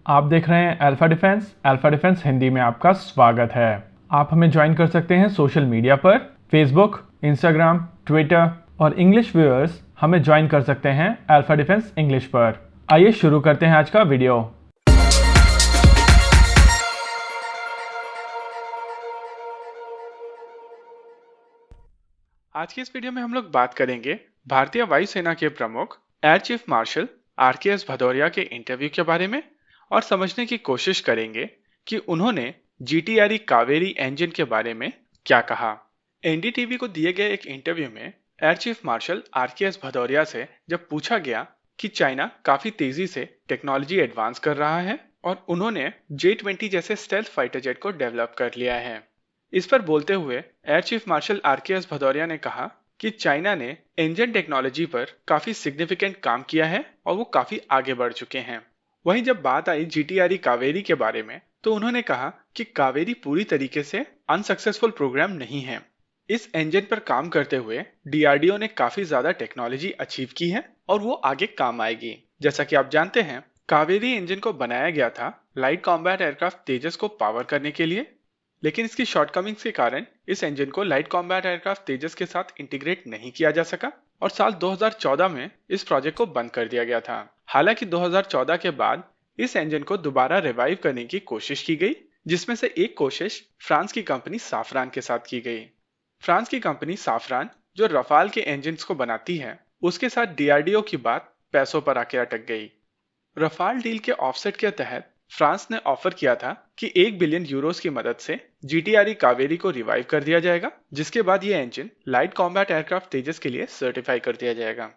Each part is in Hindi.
आप देख रहे हैं अल्फा डिफेंस हिंदी में आपका स्वागत है। आप हमें ज्वाइन कर सकते हैं सोशल मीडिया पर, फेसबुक, इंस्टाग्राम, ट्विटर और इंग्लिश व्यूअर्स हमें ज्वाइन कर सकते हैं अल्फा डिफेंस इंग्लिश पर। आइए शुरू करते हैं आज का वीडियो। आज की इस वीडियो में हम लोग बात करेंगे भारतीय वायुसेना के प्रमुख एयर चीफ मार्शल आर.के.एस. भदौरिया के इंटरव्यू के बारे में और समझने की कोशिश करेंगे कि उन्होंने जीटीआरई कावेरी इंजन के बारे में क्या कहा। एनडीटीवी को दिए गए एक इंटरव्यू में एयर चीफ मार्शल आर.के.एस. भदौरिया से जब पूछा गया कि चाइना काफी तेजी से टेक्नोलॉजी एडवांस कर रहा है और उन्होंने J-20 जैसे स्टेल्थ फाइटर जेट को डेवलप कर लिया है, इस पर बोलते हुए एयर चीफ मार्शल आर.के.एस. भदौरिया ने कहा कि चाइना ने इंजन टेक्नोलॉजी पर काफी सिग्निफिकेंट काम किया है और वो काफी आगे बढ़ चुके हैं। वहीं जब बात आई जीटीआरई कावेरी के बारे में तो उन्होंने कहा कि कावेरी पूरी तरीके से अनसक्सेसफुल प्रोग्राम नहीं है। इस इंजन पर काम करते हुए डीआरडीओ ने काफी ज्यादा टेक्नोलॉजी अचीव की है और वो आगे काम आएगी। जैसा कि आप जानते हैं, कावेरी इंजन को बनाया गया था लाइट कॉम्बैट एयरक्राफ्ट तेजस को पावर करने के लिए, लेकिन इसकी शॉर्टकमिंग्स के कारण इस इंजन को लाइट कॉम्बैट एयरक्राफ्ट तेजस के साथ इंटीग्रेट नहीं किया जा सका और साल 2014 में इस प्रोजेक्ट को बंद कर दिया गया था। हालांकि 2014 के बाद इस इंजन को दोबारा रिवाइव करने की कोशिश की गई, जिसमें से एक कोशिश फ्रांस की कंपनी साफरान के साथ की गई। फ्रांस की कंपनी साफरान जो रफाल के इंजन्स को बनाती है, उसके साथ डीआरडीओ की बात पैसों पर आके अटक गई। रफाल डील के ऑफसेट के तहत फ्रांस ने ऑफर किया था कि 1 बिलियन यूरोस की मदद से जीटीआरई कावेरी को रिवाइव कर दिया जाएगा, जिसके बाद यह इंजन लाइट कॉम्बैट एयरक्राफ्ट तेजस के लिए सर्टिफाई कर दिया जाएगा।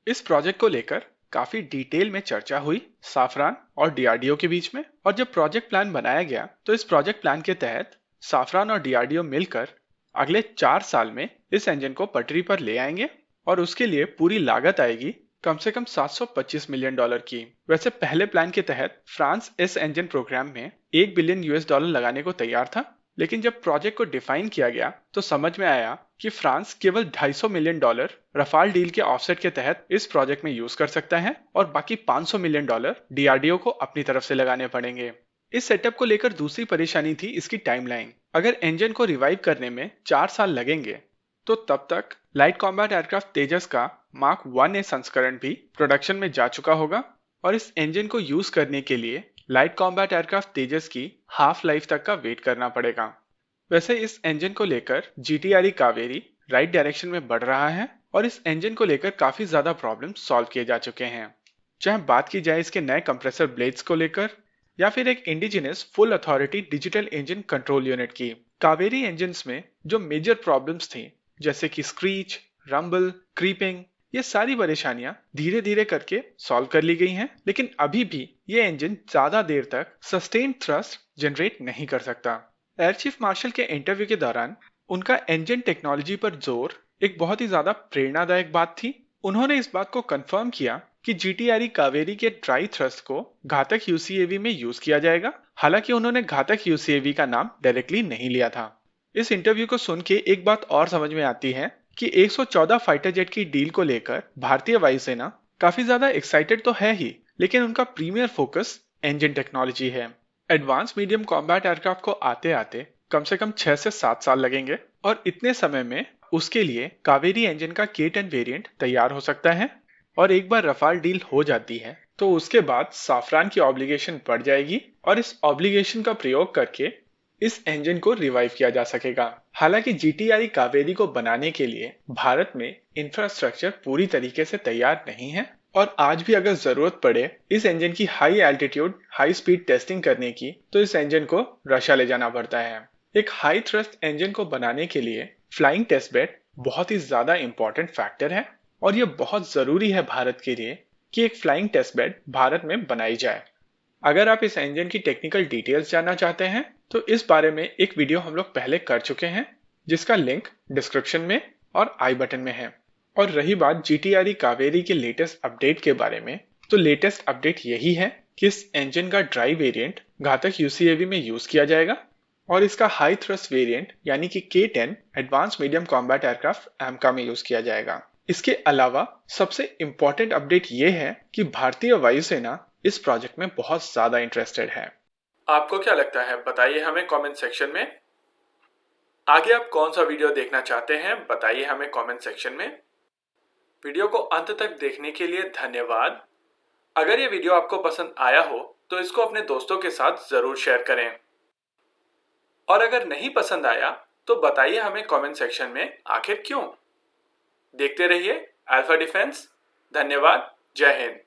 इस प्रोजेक्ट को लेकर काफी डिटेल में चर्चा हुई साफरान और डीआरडीओ के बीच में, और जब प्रोजेक्ट प्लान बनाया गया तो इस प्रोजेक्ट प्लान के तहत साफरान और डीआरडीओ मिलकर अगले 4 साल में इस इंजन को पटरी पर ले आएंगे और उसके लिए पूरी लागत आएगी कम से कम $725 मिलियन की। वैसे पहले प्लान के तहत फ्रांस इस इंजन प्रोग्राम में $1 बिलियन लगाने को तैयार था, लेकिन जब प्रोजेक्ट को डिफाइन किया गया तो समझ में आया कि फ्रांस केवल $250 मिलियन रफाल डील के ऑफसेट के तहत इस प्रोजेक्ट में यूज कर सकता है और बाकी $500 मिलियन डीआरडीओ को अपनी तरफ से लगाने पड़ेंगे। इस सेटअप को लेकर दूसरी परेशानी थी इसकी टाइमलाइन। अगर इंजन को रिवाइव करने में 4 साल लगेंगे तो तब तक लाइट कॉम्बैट एयरक्राफ्ट तेजस का मार्क 1A संस्करण भी प्रोडक्शन में जा चुका होगा और इस इंजन को यूज करने के लिए लाइट कॉम्बैट एयरक्राफ्ट तेजस की हाफ लाइफ तक का वेट करना पड़ेगा। वैसे इस इंजन को लेकर जीटीआरई कावेरी राइट डायरेक्शन में बढ़ रहा है और इस इंजन को लेकर काफी ज्यादा प्रॉब्लम सॉल्व किए जा चुके हैं। चाहे बात की जाए इसके नए कंप्रेसर ब्लेड्स को लेकर या फिर एक indigenous full authority digital engine control unit की, कावेरी इंजन्स में जो मेजर प्रॉब्लम्स थी जैसे कि स्क्रीच, रंबल, क्रीपिंग, ये सारी परेशानियां धीरे धीरे करके सॉल्व कर ली गई हैं, लेकिन अभी भी ये इंजन ज्यादा देर तक सस्टेन थ्रस्ट जनरेट नहीं कर सकता। एयर चीफ मार्शल के इंटरव्यू के दौरान उनका इंजन टेक्नोलॉजी पर जोर एक बहुत ही ज्यादा प्रेरणादायक बात थी। उन्होंने इस बात को कंफर्म किया कि जीटीआरई कावेरी के ड्राई थ्रस्ट को घातक यूसीएवी में यूज किया जाएगा। हालांकि उन्होंने घातक यूसीएवी का नाम डायरेक्टली नहीं लिया था। इस इंटरव्यू को सुन के एक बात और समझ में आती है कि 114 फाइटर जेट की डील को लेकर भारतीय वायुसेना काफी ज्यादा एक्साइटेड तो है ही, लेकिन उनका प्रीमियर फोकस इंजन टेक्नोलॉजी है। एडवांस मीडियम कॉम्बैट एयरक्राफ्ट को आते आते कम से कम 6 से 7 साल लगेंगे और इतने समय में उसके लिए कावेरी इंजन का K10 वेरिएंट तैयार हो सकता है और एक बार रफाल डील हो जाती है तो उसके बाद साफरान की ऑब्लिगेशन बढ़ जाएगी और इस ऑब्लिगेशन का प्रयोग करके इस इंजन को रिवाइव किया जा सकेगा। हालांकि जीटीआरई कावेरी को बनाने के लिए भारत में इंफ्रास्ट्रक्चर पूरी तरीके से तैयार नहीं है और आज भी अगर जरूरत पड़े इस इंजन की high altitude high speed testing करने की तो इस इंजन को रशिया ले जाना पड़ता है। एक हाई थ्रस्ट इंजन को बनाने के लिए फ्लाइंग टेस्ट बेड बहुत ही ज्यादा इंपॉर्टेंट फैक्टर है और यह बहुत जरूरी है भारत के लिए कि एक फ्लाइंग टेस्ट बेड भारत में बनाई जाए। अगर आप इस इंजन की टेक्निकल डिटेल्स जानना चाहते हैं तो इस बारे में एक वीडियो हम लोग पहले कर चुके हैं, जिसका लिंक डिस्क्रिप्शन में और आई बटन में है। और रही बात जीटीआरई कावेरी के लेटेस्ट अपडेट के बारे में, तो लेटेस्ट अपडेट यही है कि इस इंजन का ड्राई वेरिएंट घातक यूसीएवी में यूज किया जाएगा और इसका हाई थ्रस्ट वेरिएंट यानी कि K10 advance medium combat aircraft AMCA में यूज किया जाएगा। इसके अलावा सबसे इंपॉर्टेंट अपडेट ये है कि भारतीय वायुसेना इस प्रोजेक्ट में बहुत ज़्यादा इंटरेस्टेड है। आपको क्या लगता है, बताइए हमें कमेंट सेक्शन में। आगे आप कौन सा वीडियो देखना चाहते हैं, बताइए हमें कमेंट सेक्शन में। वीडियो को अंत तक देखने के लिए धन्यवाद। अगर ये वीडियो आपको पसंद आया हो तो इसको अपने दोस्तों के साथ जरूर शेयर करें, और अगर नहीं पसंद आया तो बताइए हमें कमेंट सेक्शन में आखिर क्यों। देखते रहिए अल्फा डिफेंस। धन्यवाद। जय हिंद।